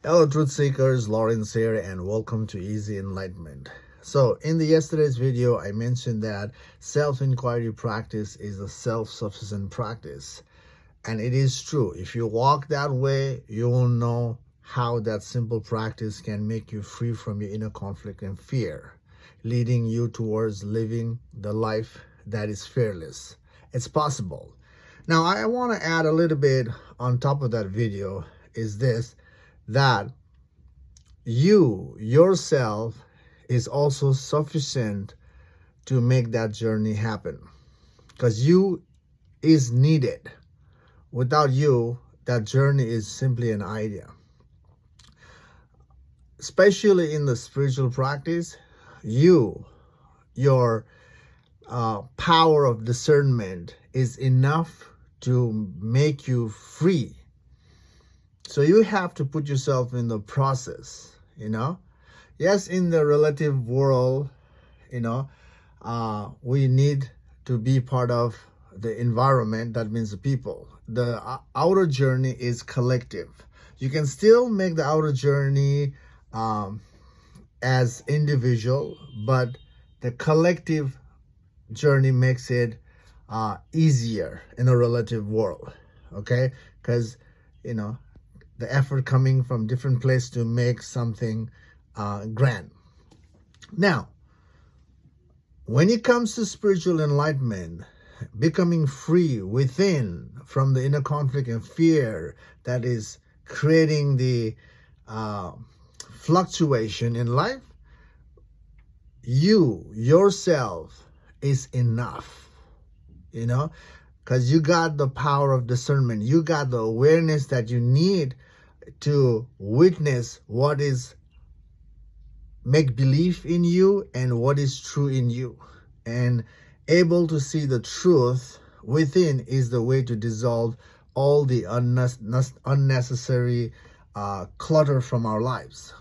Hello, truth seekers. Lawrence here, and welcome to Easy Enlightenment. So, in the yesterday's video, I mentioned that self-inquiry practice is a self-sufficient practice, and it is true. If you walk that way, you will know how that simple practice can make you free from your inner conflict and fear, leading you towards living the life that is fearless. It's possible. Now, I want to add a little bit on top of that video is this, that you yourself is also sufficient to make that journey happen, because you is needed. Without you, that journey is simply an idea. Especially in the spiritual practice, your power of discernment is enough to make you free. So you have to put yourself in the process, Yes, in the relative world, we need to be part of the environment. That means the people. The outer journey is collective. You can still make the outer journey as individual, but the collective journey makes it easier in a relative world, okay? Because, the effort coming from different places to make something grand. Now, when it comes to spiritual enlightenment, becoming free within from the inner conflict and fear that is creating the fluctuation in life, you yourself is enough, because you got the power of discernment. You got the awareness that you need to witness what is make belief in you and what is true in you. And able to see the truth within is the way to dissolve all the unnecessary clutter from our lives.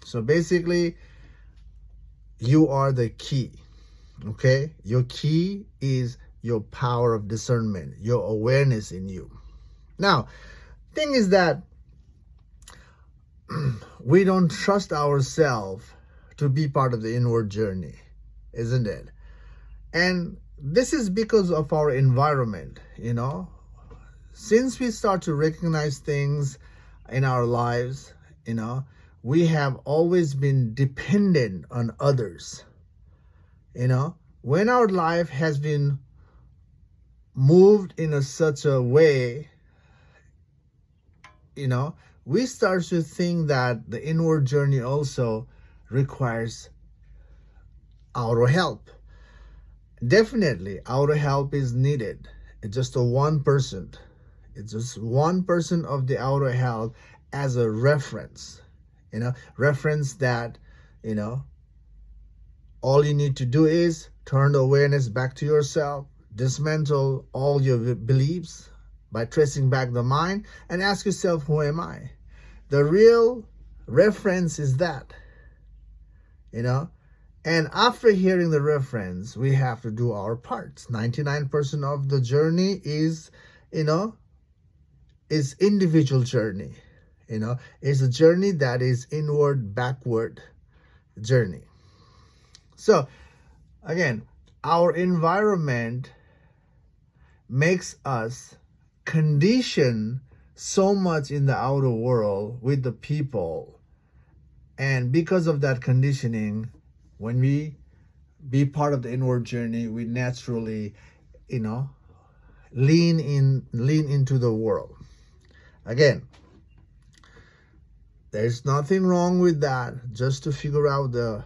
So basically, you are the key, okay? Your key is your power of discernment, your awareness in you. Now, thing is that we don't trust ourselves to be part of the inward journey, isn't it? And this is because of our environment, Since we start to recognize things in our lives, we have always been dependent on others. When our life has been moved in such a way, we start to think that the inward journey also requires outer help. Definitely, outer help is needed. It's just a 1%. It's just 1% of the outer help as a reference. Reference that, all you need to do is turn the awareness back to yourself, dismantle all your beliefs by tracing back the mind, and ask yourself, who am I? The real reference is that, And after hearing the reference, we have to do our parts. 99% of the journey is individual journey. It's a journey that is inward, backward journey. So, again, our environment makes us condition so much in the outer world with the people. And because of that conditioning, when we be part of the inward journey, we naturally, lean into the world. Again, there's nothing wrong with that, just to figure out the,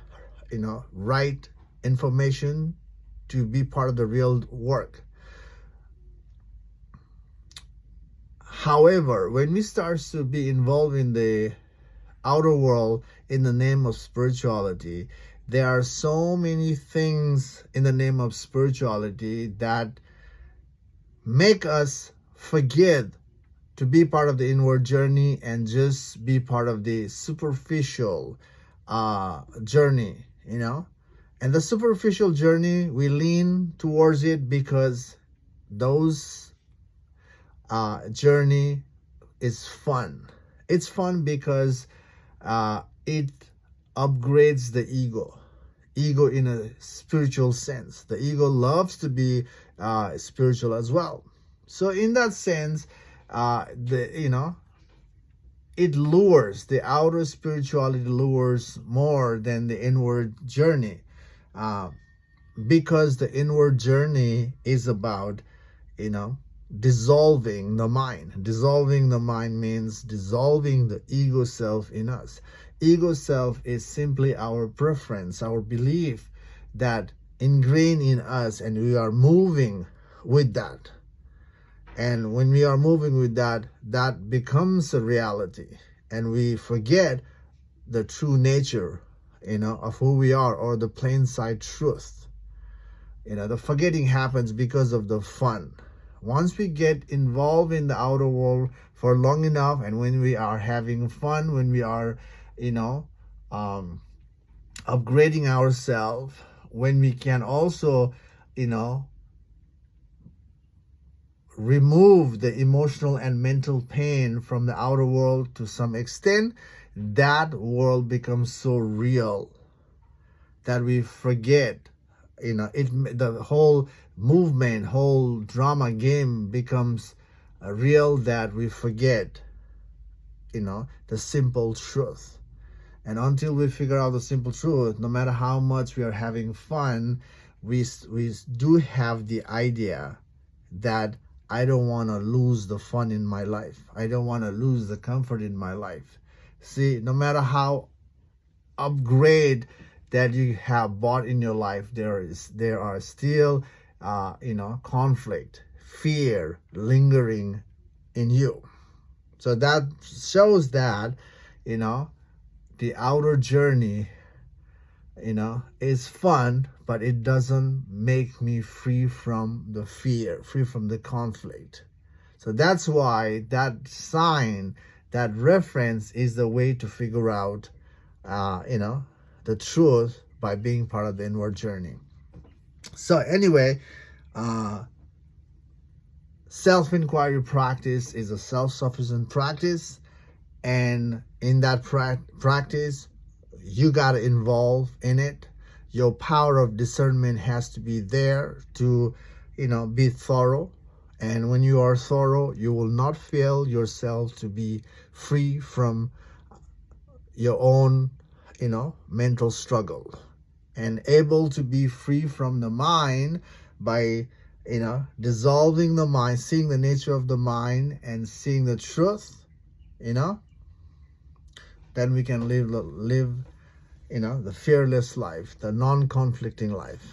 right information to be part of the real work. However, when we start to be involved in the outer world in the name of spirituality, there are so many things in the name of spirituality that make us forget to be part of the inward journey and just be part of the superficial journey, And the superficial journey, we lean towards it because those journey is fun. It's fun because it upgrades the ego in a spiritual sense. The ego loves to be spiritual as well. So in that sense, it lures, the outer spirituality lures more than the inward journey, uh, because the inward journey is about, dissolving the mind. Dissolving the mind means dissolving the ego self in us. Ego self is simply our preference, our belief that ingrained in us, and we are moving with that. And when we are moving with that, that becomes a reality. And we forget the true nature, of who we are, or the plain sight truth. The forgetting happens because of the fun. Once we get involved in the outer world for long enough, and when we are having fun, when we are, upgrading ourselves, when we can also, remove the emotional and mental pain from the outer world to some extent, that world becomes so real that we forget, the whole movement, whole drama game becomes real, that we forget, the simple truth. And until we figure out the simple truth, no matter how much we are having fun, we do have the idea that I don't want to lose the fun in my life. I don't want to lose the comfort in my life. See, no matter how upgrade that you have bought in your life, there are still, conflict, fear lingering in you. So that shows that, the outer journey, is fun, but it doesn't make me free from the fear, free from the conflict. So that's why that sign, that reference is the way to figure out, the truth by being part of the inward journey. So anyway, self-inquiry practice is a self-sufficient practice. And in that practice, you got to involve in it. Your power of discernment has to be there to, be thorough. And when you are thorough, you will not fail yourself to be free from your own, mental struggle, and able to be free from the mind by, dissolving the mind, seeing the nature of the mind and seeing the truth, then we can live, the fearless life, the non-conflicting life.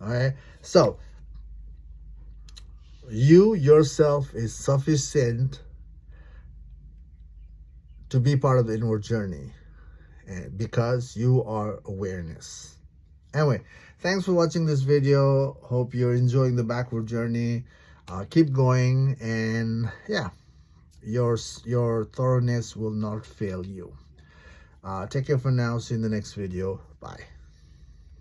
All right. So you yourself is sufficient to be part of the inward journey, because you are awareness. Anyway, thanks for watching this video. Hope you're enjoying the backward journey. Keep going, and yeah, your thoroughness will not fail you. Take care for now. See you in the next video. Bye.